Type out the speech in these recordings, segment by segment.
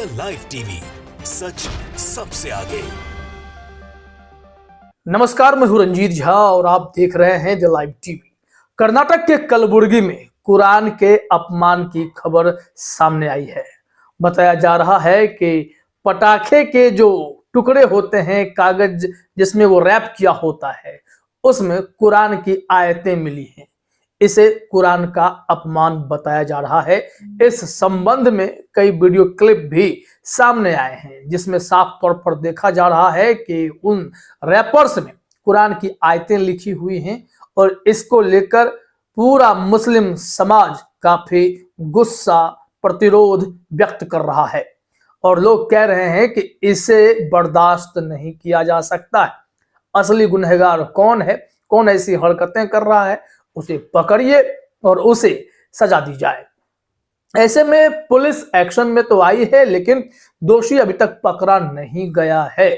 The live TV, सच सबसे आगे। नमस्कार, मैं हूं रंजीत झा और आप देख रहे हैं द लाइव टीवी। कर्नाटक के कलबुर्गी में कुरान के अपमान की खबर सामने आई है। बताया जा रहा है कि पटाखे के जो टुकड़े होते हैं, कागज जिसमें वो रैप किया होता है, उसमें कुरान की आयतें मिली हैं। इसे कुरान का अपमान बताया जा रहा है। इस संबंध में कई वीडियो क्लिप भी सामने आए हैं, जिसमें साफ तौर पर देखा जा रहा है कि उन रैपर्स में कुरान की आयतें लिखी हुई हैं और इसको लेकर पूरा मुस्लिम समाज काफी गुस्सा, प्रतिरोध व्यक्त कर रहा है और लोग कह रहे हैं कि इसे बर्दाश्त नहीं किया जा सकता है। असली गुनहगार कौन है, कौन ऐसी हरकतें कर रहा है, उसे पकड़िए और उसे सजा दी जाए। ऐसे में पुलिस एक्शन में तो आई है, लेकिन दोषी अभी तक पकड़ा नहीं गया है।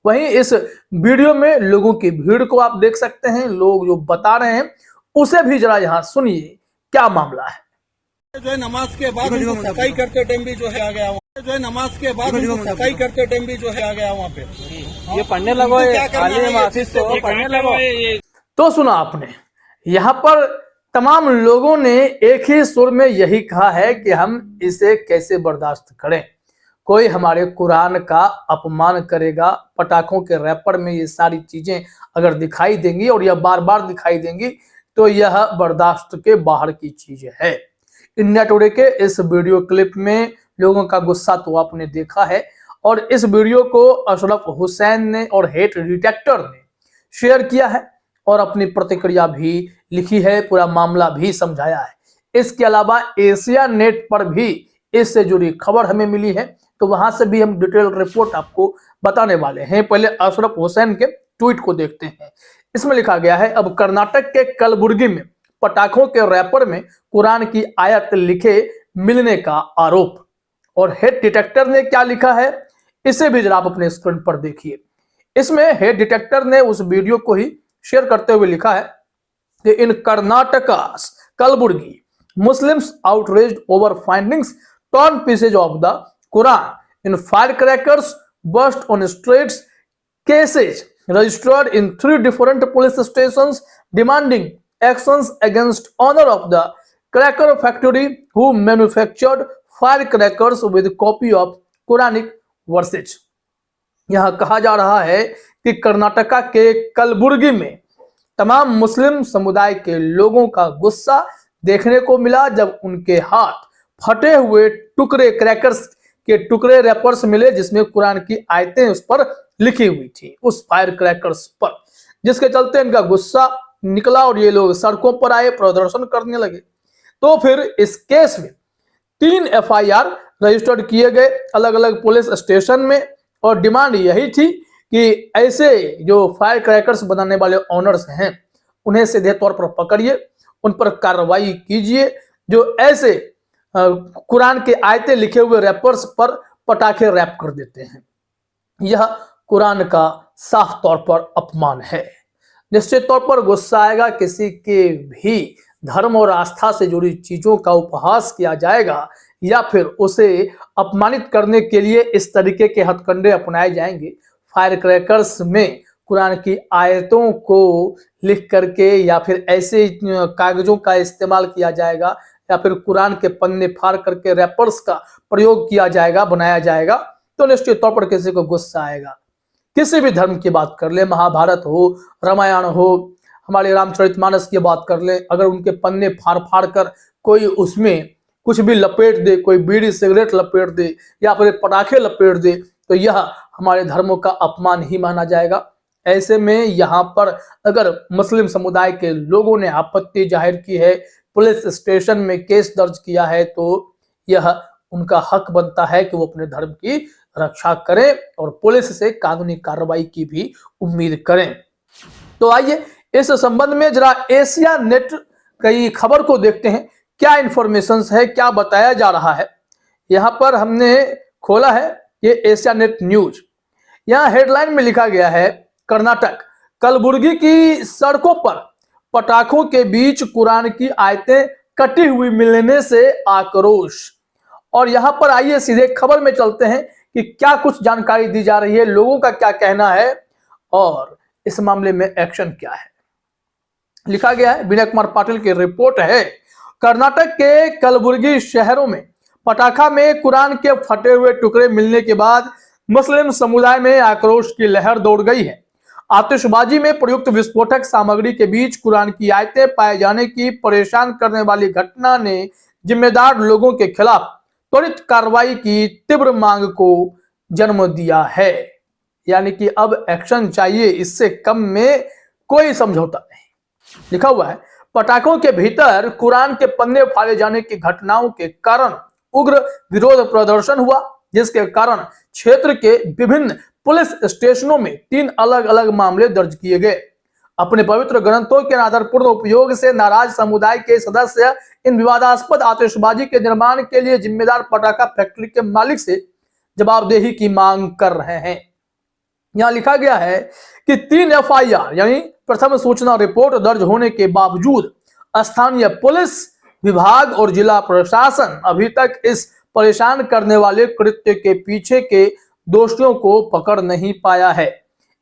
वहीं इस वीडियो में लोगों की भीड़ को आप देख सकते हैं। लोग जो बता रहे हैं उसे भी जरा यहाँ सुनिए, क्या मामला है। जो है नमाज के बाद उनको सफाई करते टाइम भी जो है आ गया, जो है नमाज के बाद उनको सफाई करते टाइम भी जो है आ गया वहाँ पे। ये पढ़ने लगो, पढ़ने लगो। तो सुना आपने, यहाँ पर तमाम लोगों ने एक ही सुर में यही कहा है कि हम इसे कैसे बर्दाश्त करें। कोई हमारे कुरान का अपमान करेगा, पटाखों के रैपर में ये सारी चीजें अगर दिखाई देंगी और यह बार बार दिखाई देंगी तो यह बर्दाश्त के बाहर की चीज है। इंडिया टुडे के इस वीडियो क्लिप में लोगों का गुस्सा तो आपने देखा है और इस वीडियो को अशरफ हुसैन ने और हेट डिटेक्टर ने शेयर किया है और अपनी प्रतिक्रिया भी लिखी है, पूरा मामला भी समझाया है। इसके अलावा एशिया नेट पर भी इससे जुड़ी खबर हमें मिली है, तो वहां से भी हम डिटेल रिपोर्ट आपको बताने वाले हैं। पहले अशरफ हुसैन के ट्वीट को देखते हैं। इसमें लिखा गया है, अब कर्नाटक के कलबुर्गी में पटाखों के रैपर में कुरान की आयत लिखे मिलने का आरोप। और हेड डिटेक्टर ने क्या लिखा है इसे भी जरा आप अपने स्क्रीन पर देखिए। इसमें हेड डिटेक्टर ने उस वीडियो को ही शेयर करते हुए लिखा है कि in Karnataka Kalaburagi Muslims outraged over findings torn pieces of the Quran in firecrackers burst on streets, cases registered in 3 different police stations demanding actions against owner of the cracker factory who manufactured firecrackers with copy of Quranic verses। यहां कहा जा रहा है कि कर्नाटका के कलबुर्गी में तमाम मुस्लिम समुदाय के लोगों का गुस्सा देखने को मिला जब उनके हाथ फटे हुए टुकड़े, क्रैकर्स के टुकड़े रैपर्स मिले जिसमें कुरान की आयतें उस पर लिखी हुई थी, उस फायर क्रैकर्स पर, जिसके चलते इनका गुस्सा निकला और ये लोग सड़कों पर आए, प्रदर्शन करने लगे। तो फिर इस केस में 3 FIR रजिस्टर्ड किए गए अलग अलग पुलिस स्टेशन में और डिमांड यही थी कि ऐसे जो फायर क्रैकर्स बनाने वाले ओनर्स हैं उन्हें सीधे तौर पर पकड़िए, उन पर कार्रवाई कीजिए जो ऐसे कुरान के आयतें लिखे हुए रैपर्स पर पटाखे रैप कर देते हैं। यह कुरान का साफ तौर पर अपमान है। निश्चित तौर पर गुस्सा आएगा, किसी के भी धर्म और आस्था से जुड़ी चीजों का उपहास किया जाएगा या फिर उसे अपमानित करने के लिए इस तरीके के हथकंडे अपनाए जाएंगे। फायर क्रैकर्स में कुरान की आयतों को लिख करके या फिर ऐसे कागजों का इस्तेमाल किया जाएगा या फिर कुरान के पन्ने फाड़ करके रैपर्स का प्रयोग किया जाएगा, बनाया जाएगा, तो निश्चित तौर पर किसी को गुस्सा आएगा। किसी भी धर्म की बात कर ले, महाभारत हो, रामायण हो, हमारे रामचरितमानस की बात कर ले, अगर उनके पन्ने फाड़ फाड़ कर कोई उसमें कुछ भी लपेट दे, कोई बीड़ी सिगरेट लपेट दे या फिर पटाखे लपेट दे, तो यह हमारे धर्मों का अपमान ही माना जाएगा। ऐसे में यहाँ पर अगर मुस्लिम समुदाय के लोगों ने आपत्ति जाहिर की है, पुलिस स्टेशन में केस दर्ज किया है, तो यह उनका हक बनता है कि वो अपने धर्म की रक्षा करें और पुलिस से कानूनी कार्रवाई की भी उम्मीद करें। तो आइए इस संबंध में जरा एशिया नेट की खबर को देखते हैं, क्या इंफॉर्मेशन है, क्या बताया जा रहा है। यहाँ पर हमने खोला है ये एशिया नेट न्यूज। यहाँ हेडलाइन में लिखा गया है, कर्नाटक कलबुर्गी की सड़कों पर पटाखों के बीच कुरान की आयतें कटी हुई मिलने से आक्रोश। और यहाँ पर आइए सीधे खबर में चलते हैं कि क्या कुछ जानकारी दी जा रही है, लोगों का क्या कहना है और इस मामले में एक्शन क्या है। लिखा गया है, विनय कुमार पाटिल की रिपोर्ट है। कर्नाटक के कलबुर्गी शहरों में पटाखा में कुरान के फटे हुए टुकड़े मिलने के बाद मुस्लिम समुदाय में आक्रोश की लहर दौड़ गई है। आतिशबाजी में प्रयुक्त विस्फोटक सामग्री के बीच कुरान की आयतें पाए जाने की परेशान करने वाली घटना ने जिम्मेदार लोगों के खिलाफ त्वरित कार्रवाई की तीव्र मांग को जन्म दिया है। यानी कि अब एक्शन चाहिए, इससे कम में कोई समझौता नहीं। लिखा हुआ है, पटाखों के भीतर कुरान के पन्ने फाड़े जाने की घटनाओं के कारण उग्र विरोध प्रदर्शन हुआ, जिसके कारण क्षेत्र के विभिन्न पुलिस स्टेशनों में 3 अलग अलग मामले दर्ज किए गए। अपने पवित्र ग्रंथों के अनादरपूर्ण उपयोग से नाराज समुदाय के सदस्य इन विवादास्पद आतिशबाजी के निर्माण के लिए जिम्मेदार पटाखा फैक्ट्री के मालिक से जवाबदेही की मांग कर रहे हैं। यहां लिखा गया है कि 3 FIR यानी प्रथम सूचना रिपोर्ट दर्ज होने के बावजूद स्थानीय पुलिस विभाग और जिला प्रशासन अभी तक इस परेशान करने वाले कृत्य के पीछे के दोषियों को पकड़ नहीं पाया है।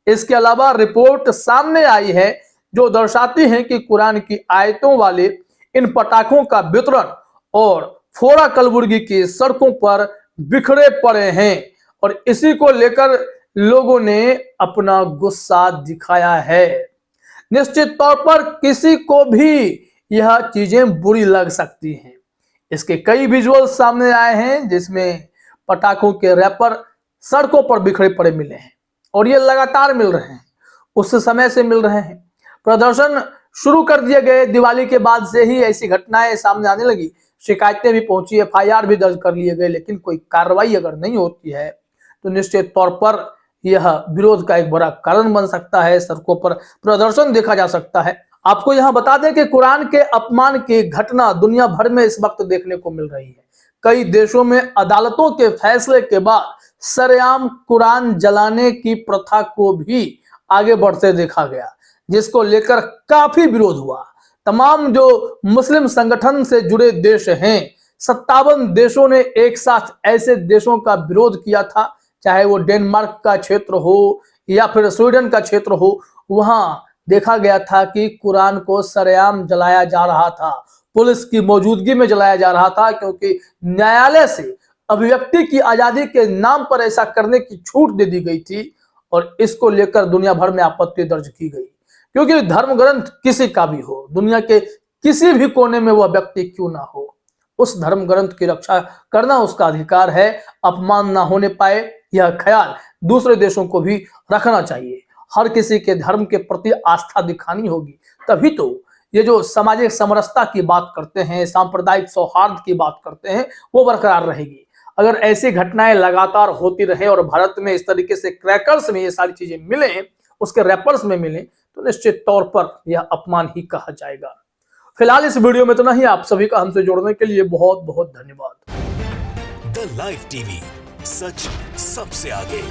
इसके अलावा रिपोर्ट सामने आई है जो दर्शाती है कि कुरान की आयतों वाले इन पटाखों का वितरण और फोड़ा कलबुर्गी की सड़कों पर बिखरे पड़े हैं और इसी को लेकर लोगों ने अपना गुस्सा दिखाया है। निश्चित तौर पर किसी को भी यह चीजें बुरी लग सकती हैं। इसके कई विजुअल सामने आए हैं जिसमें पटाखों के रैपर सड़कों पर बिखरे पड़े मिले हैं और ये लगातार मिल रहे हैं, उस समय से मिल रहे हैं। प्रदर्शन शुरू कर दिए गए, दिवाली के बाद से ही ऐसी घटनाएं सामने आने लगी, शिकायतें भी पहुंची, FIR भी दर्ज कर लिए गए, लेकिन कोई कार्रवाई अगर नहीं होती है तो निश्चित तौर पर यह विरोध का एक बड़ा कारण बन सकता है। सड़कों पर प्रदर्शन देखा जा सकता है। आपको यहां बता दें कि कुरान के अपमान की घटना दुनिया भर में इस वक्त देखने को मिल रही है। कई देशों में अदालतों के फैसले के बाद सरेआम कुरान जलाने की प्रथा को भी आगे बढ़ते देखा गया, जिसको लेकर काफी विरोध हुआ। तमाम जो मुस्लिम संगठन से जुड़े देश हैं, 57 देशों ने एक साथ ऐसे देशों का विरोध किया था, चाहे वो डेनमार्क का क्षेत्र हो या फिर स्वीडन का क्षेत्र हो। वहां देखा गया था कि कुरान को सरेआम जलाया जा रहा था, पुलिस की मौजूदगी में जलाया जा रहा था, क्योंकि न्यायालय से अभिव्यक्ति की आजादी के नाम पर ऐसा करने की छूट दे दी गई थी और इसको लेकर दुनिया भर में आपत्ति दर्ज की गई। क्योंकि धर्म ग्रंथ किसी का भी हो, दुनिया के किसी भी कोने में वह व्यक्ति क्यों ना हो, उस धर्म ग्रंथ की रक्षा करना उसका अधिकार है। अपमान ना होने पाए, यह ख्याल दूसरे देशों को भी रखना चाहिए। हर किसी के धर्म के प्रति आस्था दिखानी होगी, तभी तो ये जो सामाजिक समरसता की बात करते हैं, सांप्रदायिक सौहार्द की बात करते हैं, वो बरकरार रहेगी। अगर ऐसी घटनाएं लगातार होती रहे और भारत में इस तरीके से क्रैकर्स में ये सारी चीजें मिले, उसके रैपर्स में मिले, तो निश्चित तौर पर यह अपमान ही कहा जाएगा। फिलहाल इस वीडियो में तो नहीं, आप सभी का हमसे जुड़ने के लिए बहुत बहुत धन्यवाद। द लाइव टीवी, सच सबसे आगे।